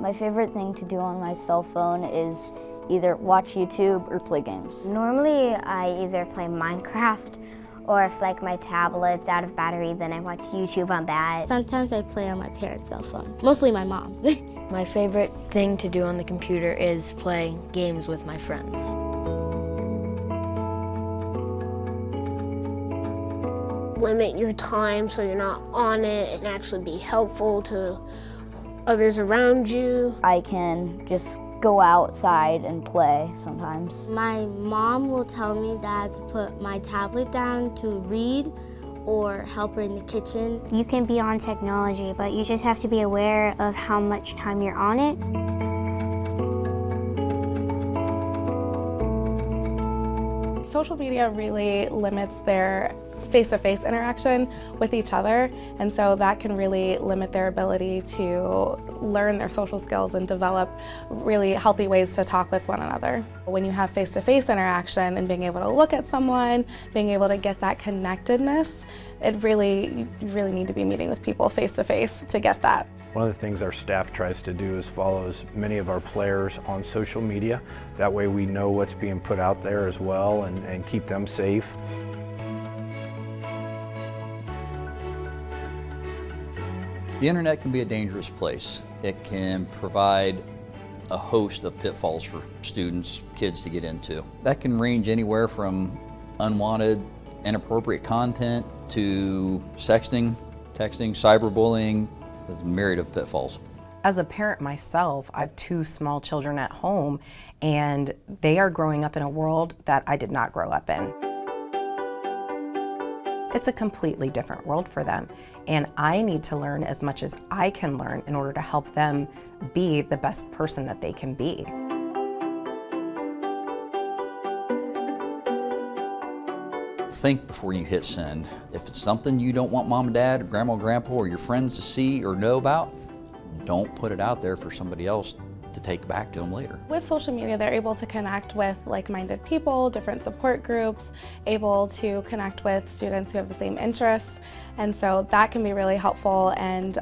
My favorite thing to do on my cell phone is either watch YouTube or play games. Normally, I either play Minecraft, or if like my tablet's out of battery, then I watch YouTube on that. Sometimes I play on my parents' cell phone, mostly my mom's. My favorite thing to do on the computer is play games with my friends. Limit your time so you're not on it and actually be helpful to others around you. I can just go outside and play sometimes. My mom will tell me that to put my tablet down to read or help her in the kitchen. You can be on technology, but you just have to be aware of how much time you're on it. Social media really limits their face-to-face interaction with each other, and so that can really limit their ability to learn their social skills and develop really healthy ways to talk with one another. When you have face-to-face interaction and being able to look at someone, being able to get that connectedness, you really need to be meeting with people face-to-face to get that. One of the things our staff tries to do is follow as many of our players on social media. That way we know what's being put out there as well and keep them safe. The internet can be a dangerous place. It can provide a host of pitfalls for students, kids to get into. That can range anywhere from unwanted, inappropriate content to sexting, texting, cyberbullying. There's a myriad of pitfalls. As a parent myself, I have 2 small children at home, and they are growing up in a world that I did not grow up in. It's a completely different world for them, and I need to learn as much as I can learn in order to help them be the best person that they can be. Think before you hit send. If it's something you don't want mom and dad, or grandma or grandpa, or your friends to see or know about, don't put it out there for somebody else to take back to them later. With social media, they're able to connect with like-minded people, different support groups, able to connect with students who have the same interests, and so that can be really helpful and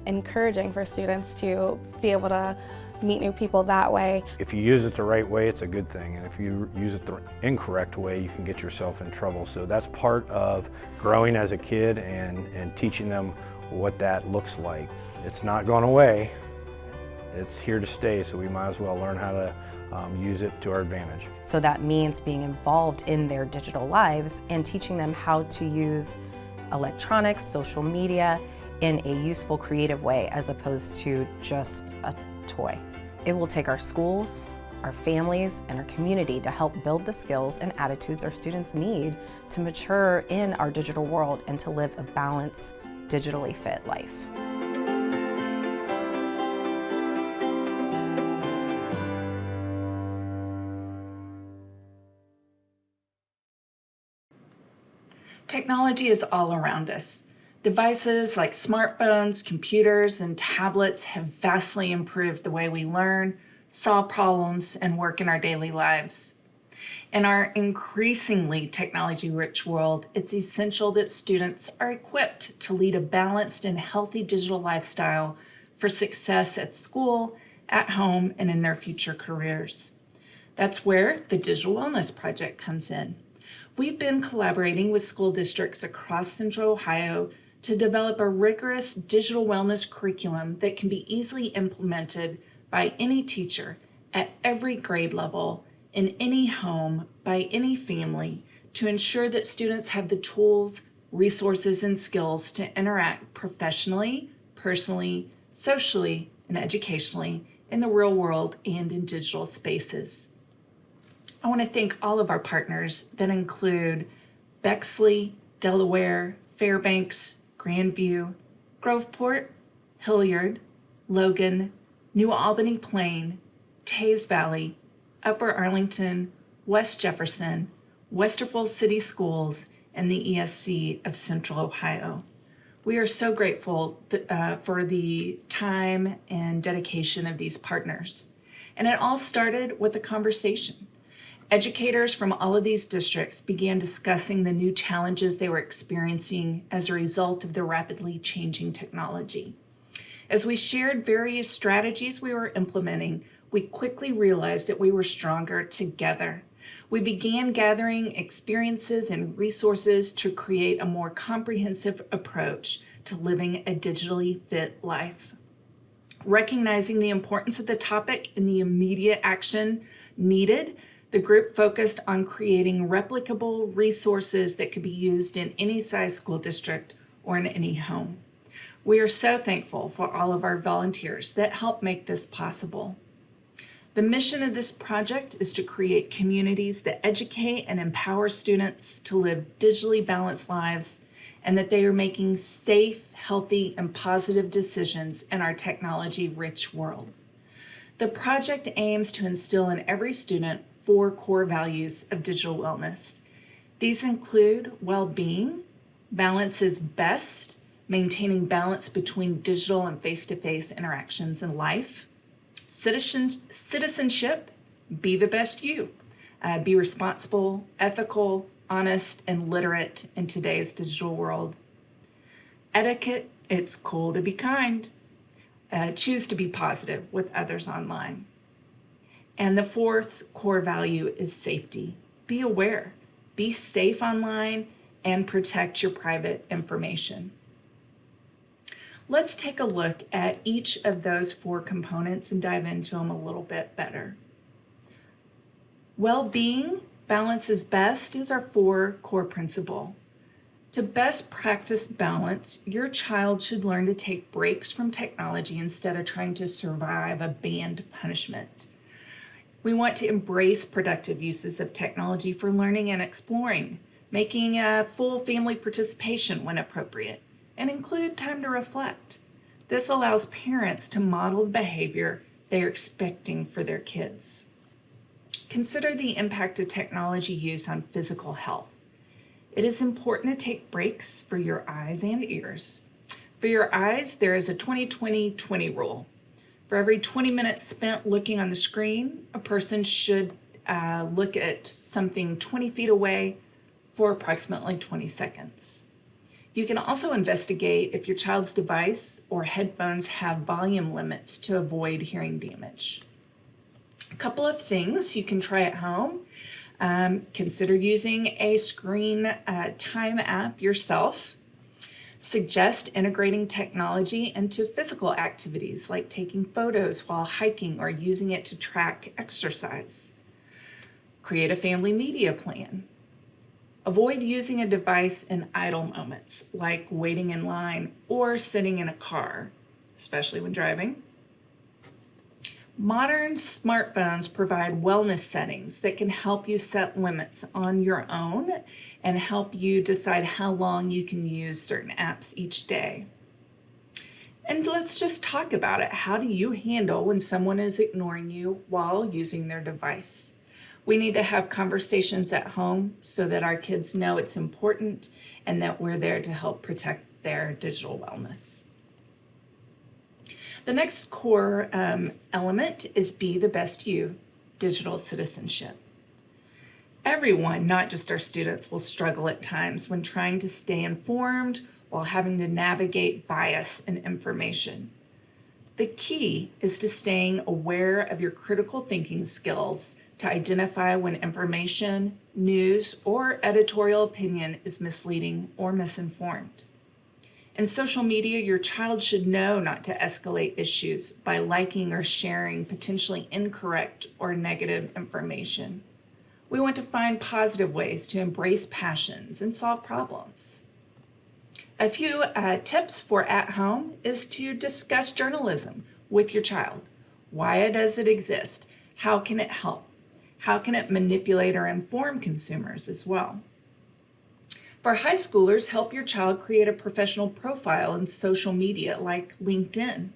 encouraging for students to be able to meet new people that way. If you use it the right way, it's a good thing, and if you use it the incorrect way, you can get yourself in trouble. So that's part of growing as a kid and teaching them what that looks like. It's not going away. It's here to stay, so we might as well learn how to use it to our advantage. So that means being involved in their digital lives and teaching them how to use electronics, social media in a useful, creative way as opposed to just a toy. It will take our schools, our families, and our community to help build the skills and attitudes our students need to mature in our digital world and to live a balanced, digitally fit life. Technology is all around us. Devices like smartphones, computers, and tablets have vastly improved the way we learn, solve problems, and work in our daily lives. In our increasingly technology-rich world, it's essential that students are equipped to lead a balanced and healthy digital lifestyle for success at school, at home, and in their future careers. That's where the Digital Wellness Project comes in. We've been collaborating with school districts across Central Ohio to develop a rigorous digital wellness curriculum that can be easily implemented by any teacher at every grade level, in any home, by any family, to ensure that students have the tools, resources, and skills to interact professionally, personally, socially, and educationally in the real world and in digital spaces. I want to thank all of our partners that include Bexley, Delaware, Fairbanks, Grandview, Groveport, Hilliard, Logan, New Albany Plain, Tays Valley, Upper Arlington, West Jefferson, Westerville City Schools, and the ESC of Central Ohio. We are so grateful for the time and dedication of these partners. And it all started with a conversation. Educators from all of these districts began discussing the new challenges they were experiencing as a result of the rapidly changing technology. As we shared various strategies we were implementing, we quickly realized that we were stronger together. We began gathering experiences and resources to create a more comprehensive approach to living a digitally fit life. Recognizing the importance of the topic and the immediate action needed, the group focused on creating replicable resources that could be used in any size school district or in any home. We are so thankful for all of our volunteers that help make this possible. The mission of this project is to create communities that educate and empower students to live digitally balanced lives, and that they are making safe, healthy, and positive decisions in our technology-rich world. The project aims to instill in every student 4 core values of digital wellness. These include well-being, balance is best, maintaining balance between digital and face-to-face interactions in life, citizenship, be the best you, be responsible, ethical, honest, and literate in today's digital world. Etiquette, it's cool to be kind. Choose to be positive with others online. And the 4th core value is safety. Be aware, be safe online, and protect your private information. Let's take a look at each of those 4 components and dive into them a little bit better. Well-being, balance is best, is our 4 core principle. To best practice balance, your child should learn to take breaks from technology instead of trying to survive a banned punishment. We want to embrace productive uses of technology for learning and exploring, making a full family participation when appropriate, and include time to reflect. This allows parents to model the behavior they are expecting for their kids. Consider the impact of technology use on physical health. It is important to take breaks for your eyes and ears. For your eyes, there is a 20-20-20 rule. For every 20 minutes spent looking on the screen, a person should look at something 20 feet away for approximately 20 seconds. You can also investigate if your child's device or headphones have volume limits to avoid hearing damage. A couple of things you can try at home. Consider using a screen time app yourself. Suggest integrating technology into physical activities like taking photos while hiking or using it to track exercise. Create a family media plan. Avoid using a device in idle moments like waiting in line or sitting in a car, especially when driving. Modern smartphones provide wellness settings that can help you set limits on your own and help you decide how long you can use certain apps each day. And let's just talk about it. How do you handle when someone is ignoring you while using their device? We need to have conversations at home so that our kids know it's important and that we're there to help protect their digital wellness. The next core element is be the best you, digital citizenship. Everyone, not just our students, will struggle at times when trying to stay informed while having to navigate bias and information. The key is to staying aware of your critical thinking skills to identify when information, news, or editorial opinion is misleading or misinformed. In social media, your child should know not to escalate issues by liking or sharing potentially incorrect or negative information. We want to find positive ways to embrace passions and solve problems. A few tips for at home is to discuss journalism with your child. Why does it exist? How can it help? How can it manipulate or inform consumers as well? For high schoolers, help your child create a professional profile in social media like LinkedIn.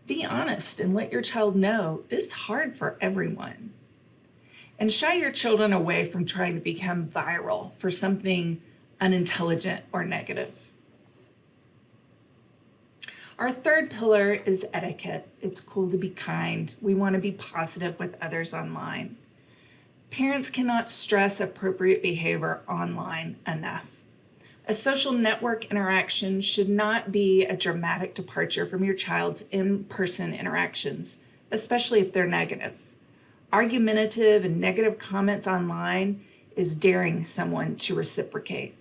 Be honest and let your child know it's hard for everyone. And shy your children away from trying to become viral for something unintelligent or negative. Our third pillar is etiquette. It's cool to be kind. We want to be positive with others online. Parents cannot stress appropriate behavior online enough. A social network interaction should not be a dramatic departure from your child's in-person interactions, especially if they're negative. Argumentative and negative comments online is daring someone to reciprocate.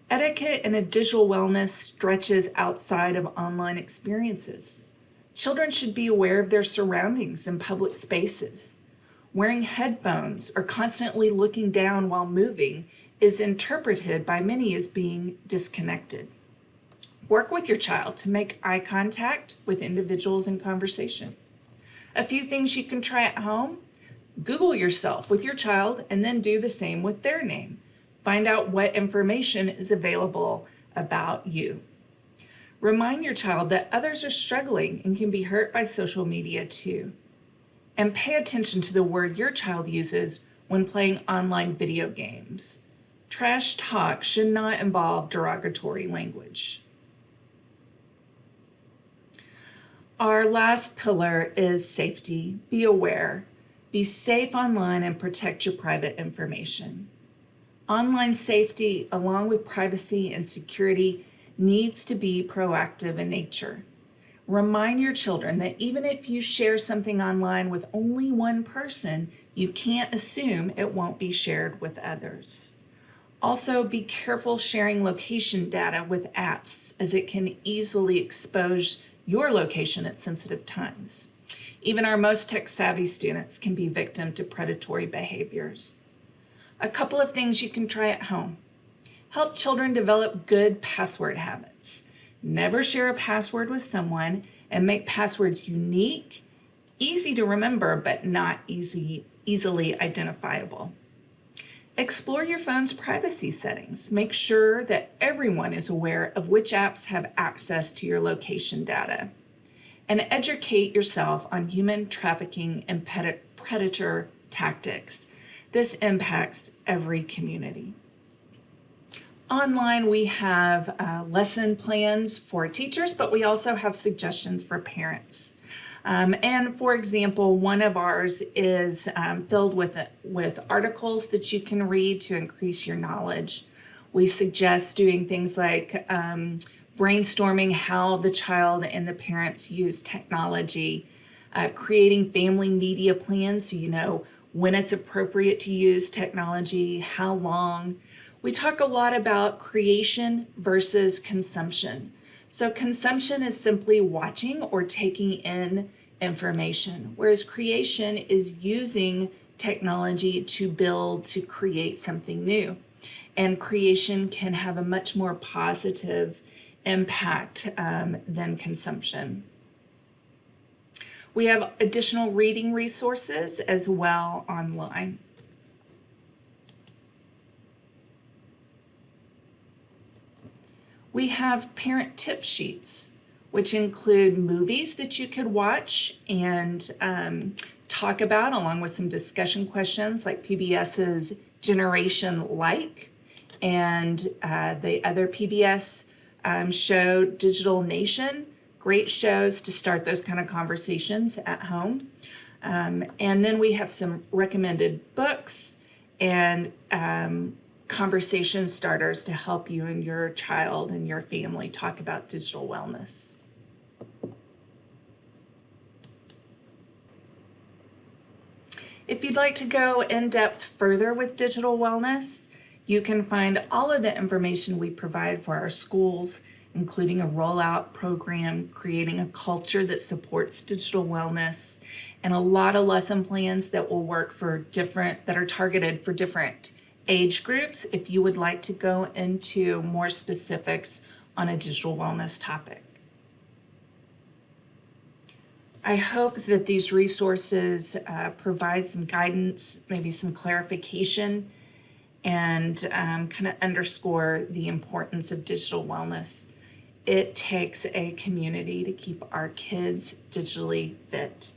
Etiquette in a digital wellness stretches outside of online experiences. Children should be aware of their surroundings in public spaces. Wearing headphones or constantly looking down while moving is interpreted by many as being disconnected. Work with your child to make eye contact with individuals in conversation. A few things you can try at home: Google yourself with your child and then do the same with their name. Find out what information is available about you. Remind your child that others are struggling and can be hurt by social media too. And pay attention to the word your child uses when playing online video games. Trash talk should not involve derogatory language. Our last pillar is safety. Be aware. Be safe online and protect your private information. Online safety, along with privacy and security, needs to be proactive in nature. Remind your children that even if you share something online with only one person, you can't assume it won't be shared with others. Also, be careful sharing location data with apps, as it can easily expose your location at sensitive times. Even our most tech-savvy students can be victim to predatory behaviors. A couple of things you can try at home. Help children develop good password habits. Never share a password with someone, and make passwords unique, easy to remember, but not easily identifiable. Explore your phone's privacy settings. Make sure that everyone is aware of which apps have access to your location data. And educate yourself on human trafficking and predator tactics. This impacts every community. Online, we have lesson plans for teachers, but we also have suggestions for parents. And for example, one of ours is filled with articles that you can read to increase your knowledge. We suggest doing things like brainstorming how the child and the parents use technology, creating family media plans so you know when it's appropriate to use technology, how long. We talk a lot about creation versus consumption. So consumption is simply watching or taking in information, whereas creation is using technology to build, to create something new. And creation can have a much more positive impact than consumption. We have additional reading resources as well online. We have parent tip sheets, which include movies that you could watch and talk about, along with some discussion questions like PBS's Generation Like and the other PBS show, Digital Nation. Great shows to start those kind of conversations at home. And then we have some recommended books and conversation starters to help you and your child and your family talk about digital wellness. If you'd like to go in depth further with digital wellness, you can find all of the information we provide for our schools, including a rollout program, creating a culture that supports digital wellness, and a lot of lesson plans that will work for that are targeted for different age groups if you would like to go into more specifics on a digital wellness topic. I hope that these resources provide some guidance, maybe some clarification, and kind of underscore the importance of digital wellness. It takes a community to keep our kids digitally fit.